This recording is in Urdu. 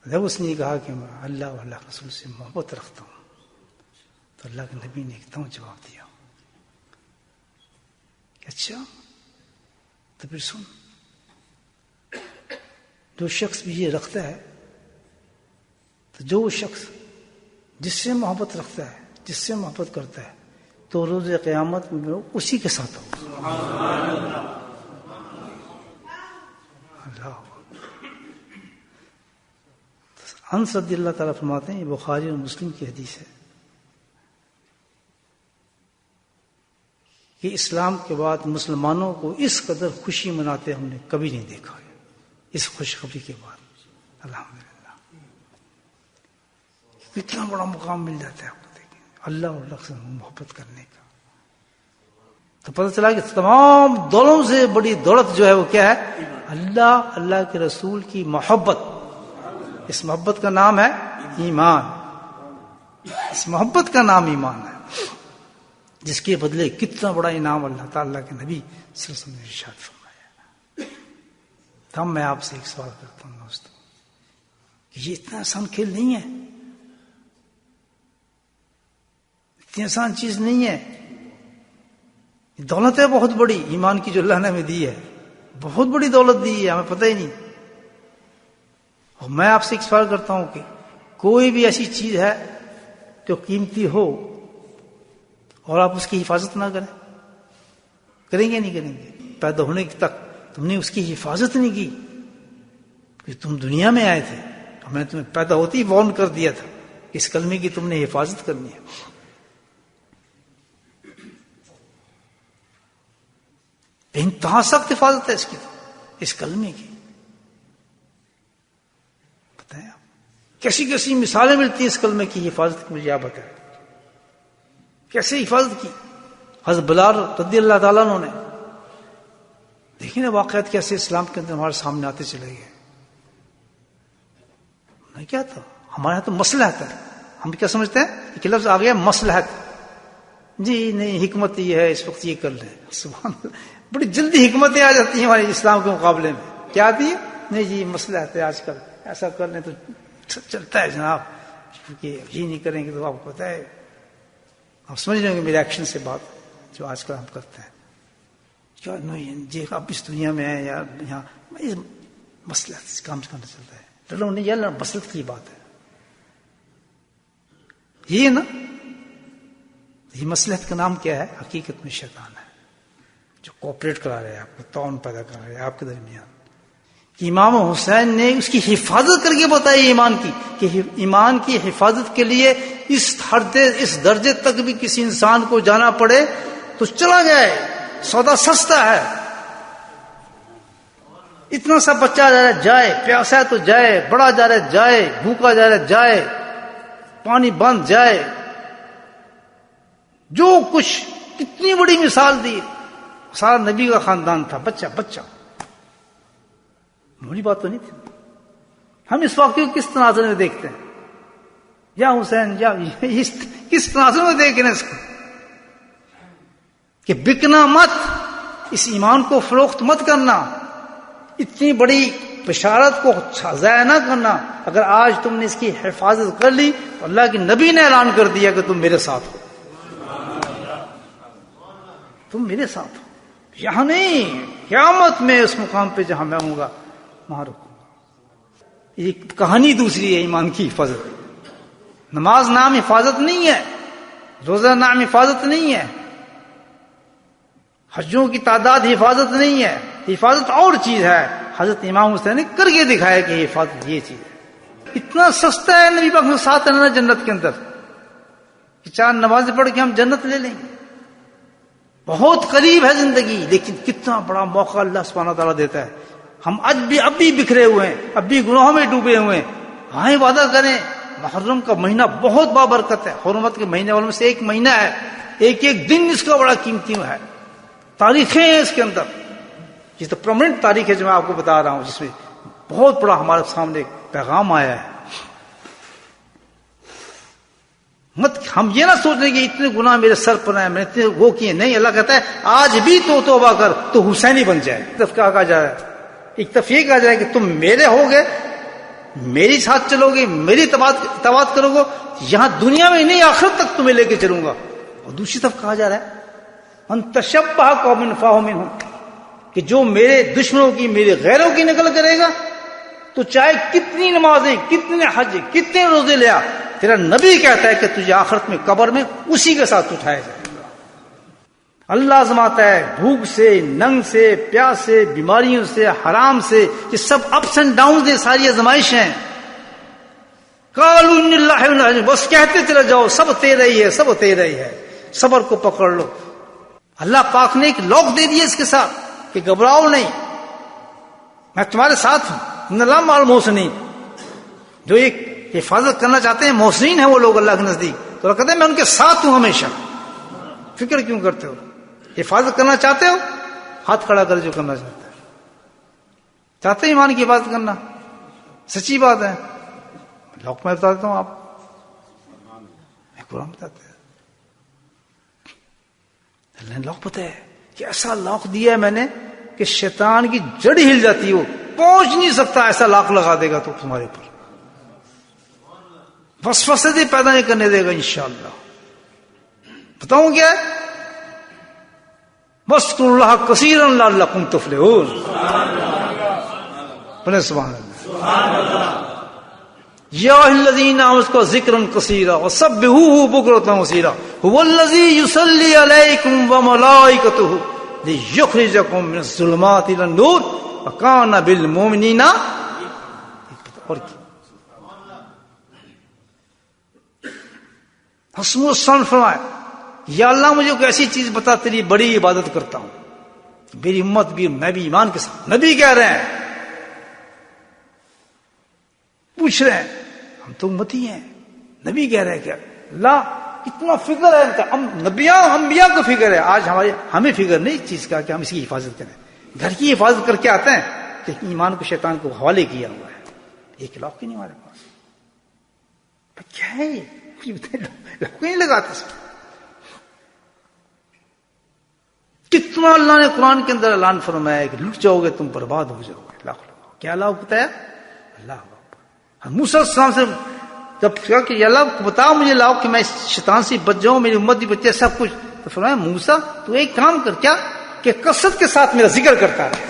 جب اس نے کہا کہ میں اللہ اور اللہ کے رسول سے محبت رکھتا ہوں تو اللہ کے نبی نے ایک دم جواب دیا کہ اچھا تو پھر سن، جو شخص بھی یہ رکھتا ہے تو جو شخص جس سے محبت رکھتا ہے، جس سے محبت کرتا ہے، تو روز قیامت میں اسی کے ساتھ ہوگا۔ اللہ انس رضی اللہ تعالیٰ فرماتے ہیں، یہ بخاری اور مسلم کی حدیث ہے کہ اسلام کے بعد مسلمانوں کو اس قدر خوشی مناتے ہم نے کبھی نہیں دیکھا ہے، اس خوشخبری کے بعد الحمدللہ کتنا بڑا مقام مل جاتا ہے آپ کو، دیکھیں اللہ اور اللہ سے محبت کرنے کا۔ تو پتہ چلا کہ تمام دولوں سے بڑی دولت جو ہے وہ کیا ہے؟ اللہ، اللہ کے رسول کی محبت۔ اس محبت کا نام ہے ایمان، اس محبت کا نام ایمان ہے، جس کے بدلے کتنا بڑا انعام اللہ تعالیٰ کے نبی صلی اللہ علیہ وسلم نے ارشاد فرمایا۔ تب میں آپ سے ایک سوال کرتا ہوں دوستو کہ یہ اتنا آسان کھیل نہیں ہے، اتنی آسان چیز نہیں ہے۔ دولت ہے بہت بڑی، ایمان کی جو اللہ نے ہمیں دی ہے، بہت بڑی دولت دی ہے، ہمیں پتہ ہی نہیں۔ اور میں آپ سے ایک سوال کرتا ہوں کہ کوئی بھی ایسی چیز ہے جو قیمتی ہو اور آپ اس کی حفاظت نہ کریں؟ کریں گے نہیں کریں گے؟ پیدا ہونے تک تم نے اس کی حفاظت نہیں کی کہ تم دنیا میں آئے تھے، میں نے تمہیں پیدا ہوتے ہی وارن کر دیا تھا کہ اس کلمے کی تم نے حفاظت کرنی ہے۔ انتہا سخت حفاظت ہے اس کی، اس کلمے کی۔ بتائیں آپ کیسی کیسی مثالیں ملتی ہیں اس کلمے کی حفاظت کی، مجھے آپ بتائیں کیسے حفاظت کی۔ حضرت بلال رضی اللہ تعالیٰ عنہ نے، دیکھیں نا واقعات کیسے اسلام کے اندر ہمارے سامنے آتے چلے گئے۔ نہیں کیا تھا ہمارے یہاں تو مصلحت ہے، ہم کیا سمجھتے ہیں کہ لفظ آ گیا مصلحت، جی نہیں حکمت یہ ہے اس وقت یہ کر لیں، سبحان اللہ، بڑی جلدی حکمتیں آ جاتی ہیں ہمارے اسلام کے مقابلے میں۔ کیا آتی ہے؟ نہیں جی مصلحت ہے، آج کل ایسا کر لیں تو چلتا ہے جناب، کیونکہ یہ نہیں کریں گے تو آپ کو پتہ ہے، آپ سمجھ رہے ہوں گے میرے ایکشن سے بات جو آج کل ہم کرتے ہیں، کیا نہیں جی آپ اس دنیا میں ہیں یا یہاں مصلحت کام سے کرنا چلتا ہے، چلو نہیں یار مصلحت کی بات ہے یہ نا۔ یہ مصلحت کا نام کیا ہے؟ حقیقت میں شیطان ہے جو کوپریٹ کرا رہے ہیں آپ کو، تعاون پیدا کر رہے ہیں آپ کے درمیان۔ امام حسین نے اس کی حفاظت کر کے بتائی ایمان کی، کہ ایمان کی حفاظت کے لیے اس درجے تک بھی کسی انسان کو جانا پڑے تو چلا جائے، سودا سستا ہے۔ اتنا سا بچہ جا رہا ہے جائے، پیاسا ہے تو جائے، بڑا جا رہا ہے جائے، بھوکا جا رہا ہے جائے، پانی بند جائے، جو کچھ کتنی بڑی مثال دی۔ سارا نبی کا خاندان تھا، بچہ بچہ، بڑی بات تو نہیں تھی۔ ہم اس واقعے کو کس تناظر میں دیکھتے ہیں؟ یا حسین یا کس تناظر میں دیکھ رہے ہیں اس کو کہ بکنا مت، اس ایمان کو فروخت مت کرنا، اتنی بڑی بشارت کو ضائع نہ کرنا۔ اگر آج تم نے اس کی حفاظت کر لی تو اللہ کے نبی نے اعلان کر دیا کہ تم میرے ساتھ ہو، تم میرے ساتھ ہو، یہاں نہیں، قیامت میں اس مقام پہ جہاں میں ہوں گا وہاں رکوں گا۔ یہ کہانی دوسری ہے ایمان کی حفاظت۔ نماز نام حفاظت نہیں ہے، روزہ نام حفاظت نہیں ہے، حجوں کی تعداد حفاظت نہیں ہے، حفاظت اور چیز ہے۔ حضرت امام حسین نے کر کے دکھایا کہ حفاظت یہ چیز ہے۔ اتنا سستا ہے نبی پاک کے ساتھ رہنا جنت کے اندر کہ 4 نمازیں پڑھ کے ہم جنت لے لیں گے۔ بہت قریب ہے زندگی، لیکن کتنا بڑا موقع اللہ سبحانہ تعالیٰ دیتا ہے۔ ہم اب بھی بکھرے ہوئے ہیں، اب بھی گناہوں میں ڈوبے ہوئے ہیں۔ ہاں وعدہ کریں، محرم کا مہینہ بہت بابرکت ہے، حرمت کے مہینے والوں میں سے ایک مہینہ ہے، ایک ایک دن اس کا بڑا قیمتی ہے، تاریخیں ہیں اس کے اندر۔ یہ تو پرماننٹ تاریخ ہے جو میں آپ کو بتا رہا ہوں، جس میں بہت بڑا ہمارے سامنے ایک پیغام آیا ہے۔ ہم یہ نہ سوچ رہے کہ اتنے گناہ میرے سر پر ہیں، میں اتنے وہ کیے، نہیں، اللہ کہتا ہے آج بھی تو توبہ کر تو حسینی بن جائے۔ ایک طرف کیا کہا جا رہا ہے، ایک طرف یہ کہا جائے کہ تم میرے ہو گئے میری ساتھ چلو گے، میری اطاعت کرو گے، یہاں دنیا میں نہیں آخرت تک تمہیں لے کے چلوں گا. اور دوسری طرف کہا جا رہا ہے ان تشبہ قوم فاہ منہم، کہ جو میرے دشمنوں کی، میرے غیروں کی نقل کرے گا تو چاہے کتنی نمازیں، کتنے حج، کتنے روزے لیا، تیرا نبی کہتا ہے کہ تجھے آخرت میں قبر میں اسی کے ساتھ اٹھایا جائے گا. اللہ آزماتا ہے بھوک سے، ننگ سے، پیاس سے، بیماریوں سے، حرام سے، یہ سب اپس اینڈ ڈاؤن ہیں، ساری آزمائش ہیں. قالوا ان اللہ، بس کہتے چلے جاؤ سب تیرا ہی ہے، سب تیرا ہی ہے، صبر کو پکڑ لو. اللہ پاک نے ایک لاک دے دیا اس کے ساتھ کہ گھبراؤ نہیں، میں تمہارے ساتھ ہوں. ان اللہ مع المحسنین، جو ایک حفاظت کرنا چاہتے ہیں، محسنین ہیں وہ لوگ اللہ کے نزدیک، تو اللہ کہتے ہیں میں ان کے ساتھ ہوں ہمیشہ. فکر کیوں کرتے ہو؟ حفاظت کرنا چاہتے ہو، ہاتھ کھڑا کر جو کرنا چاہتا ہے. چاہتے ہیں ایمان کی حفاظت کرنا، سچی بات ہے. لاک میں بتا دیتا ہوں، آپ قرآن بتاتے ہیں، اللہ نے لاک بتایا کہ ایسا لاک دیا ہے میں نے کہ شیطان کی جڑ ہل جاتی ہو، پہنچ نہیں سکتا، ایسا لاک لگا دے گا تو تمہارے اوپر وسوسے سے پیدا نہیں کرنے دے گا انشاءاللہ. بتاؤں کیا ہے؟ وَاذْكُرُوا اللَّهَ كَثِيرًا لَعَلَّكُمْ تُفْلِحُونَ. بولے سبحان اللہ. یا الذین آمنوا ذکرا کثیرا وسبحوه بکرۃ وصیلا هو الذی یصلی علیکم وملائکتہ لیخرجکم من الظلمات الی النور وکان بالمؤمنین. اور حسن السن فرمایا یا اللہ مجھے کوئی ایسی چیز بتا تیری بڑی عبادت کرتا ہوں، میری امت بھی، میں بھی ایمان کے ساتھ. نبی کہہ رہے ہیں، پوچھ رہے ہیں، ہم تو امتی ہیں. نبی کہہ رہے ہیں کیا اللہ اتنا فکر ہے ان کا. انبیاء کو فکر ہے، آج ہمیں فکر نہیں اس چیز کا کہ ہم اس کی حفاظت کریں. گھر کی حفاظت کر کے آتے ہیں کہ ایمان کو شیطان کو حوالے کیا ہوا ہے. ایک لاک ہی نہیں ہمارے پاس. کیا ہے لاک نہیں لگاتے. کتنا اللہ نے قرآن کے اندر اعلان فرمایا ہے کہ لٹ جاؤ گے تم، برباد ہو جاؤ گے. لاکھ لگاؤ. کیا اللہ بتایا؟ اللہ موسیٰ علیہ السلام سے جب کہا کہ یا اللہ بتاؤ مجھے لاؤ کہ میں شیطان سے بچ جاؤں، میری امت بھی بچے، سب کچھ. تو فرمایا موسیٰ تو ایک کام کر، کیا کہ کثرت کے ساتھ میرا ذکر کرتا رہے.